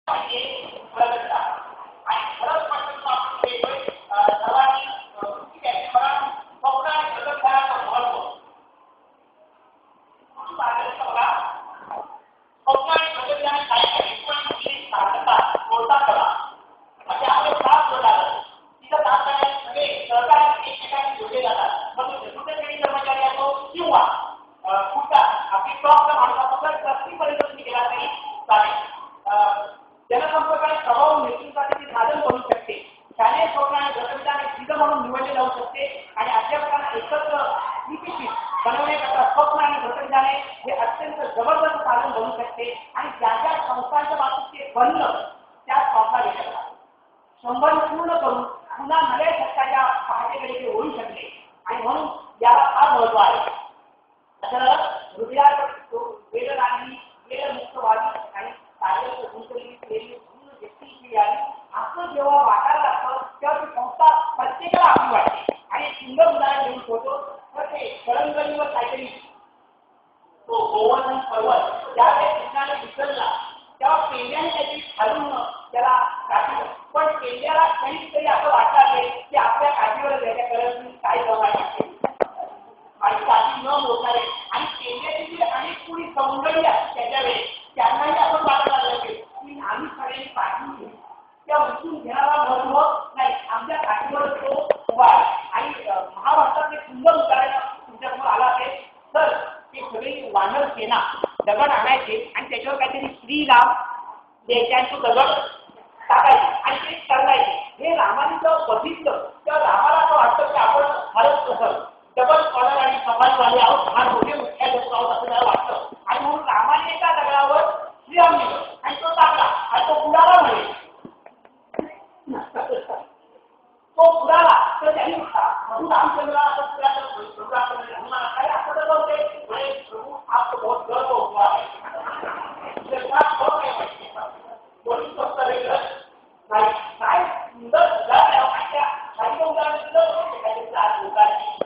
म्हणजे प्रगटता आणि खरंच म्हणतो आपण सर्वांनी ठीक आहे मला स्वप्न आणि प्रगटण्याचं महत्व बघा स्वप्न आणि प्रगटण्याने काय केले पण साधता कोणता करा म्हणजे आपले साथ जोडालं तिथं साथ करण्यात सगळे सहकारी एकमेकांनी जोडले जातात मग कुठेतरी कर्मचारी असो किंवा कुठला आपली टॉपचा माणूस असो तर प्रत्येकपर्यंत तुम्ही गेला तरी चालेल जनसंपर्काने प्रभाव नेतृत्वाचे साधन बनू शकते शालेय स्वप्न आणि गतविधाने सिद्ध म्हणून निवडले जाऊ शकते आणि अध्यापकांना एकत्र लिपिशील बनवण्याकरता स्वप्न आणि गतविधाने हे अत्यंत जबरदस्त साधन बनू शकते आणि ज्या ज्या संस्थांच्या बाबतीत ते बनलं त्याच स्वप्ना घेतला 100 पूर्ण करून पुन्हा नव्या शतकाच्या पहाटेकडे ते ओढू शकले आणि म्हणून याला फार महत्व आहे हृदयात वेळ लागली वेळ मुक्त व्हावी आणि कार्याचं गुंतवणूक केलेली पूर्ण व्यक्ती मिळाली असं जेव्हा वाटायला लागतं तेव्हा ती संस्था प्रत्येकाला आपली वाटते आणि सुंदर उदाहरण देऊन ठेवतो तर ते कळंगलीवर काहीतरी तो गोवर्धन पर्वत ज्यावेळेस कृष्णाने विसरला तेव्हा पेंड्याने त्याची खालून त्याला काढलं पण पेंड्याला कधीतरी असं वाटलं की आपल्या काठीवर त्याच्या कळंगली काय जमायला आणि काठी न मोडणारे आणि पेंड्याची जी अनेक पुढी सौंदर्य त्याच्या वेळेस त्यांनाही आपण वाटायला लागलं की आम्ही सगळ्यांनी पाठवून घेऊ त्या उचलून घेणारा महत्व नाही आमच्या काठीवर तो उभा आहे आणि महाभारतातले सुंदर उदाहरण तुमच्यासमोर आला असेल तर ते सगळे वानर सेना दगड आणायचे आणि त्याच्यावर काहीतरी श्रीराम द्यायचे आणि तो दगड टाकायचे आणि ते तरंगायचे हे रामाने जेव्हा बघितलं तेव्हा रामाला असं वाटतं की आपण फारच कसं डबल स्कॉलर आणि सफारीवाले आहोत फार मोठे मुख्य लोक आहोत असं त्याला वाटतं आणि म्हणून रामाने एका दगडावर श्रीराम लिहिलं आणि तो टाकला आणि तो बुडाला म्हणे तो बुडाला तर त्यांनी प्रभू रामचंद्र हनुमान काय असं तर होते म्हणे प्रभू आप बहुत गर्व हुआ है काय सुंदर उदाहरण काही उदाहरण दिलं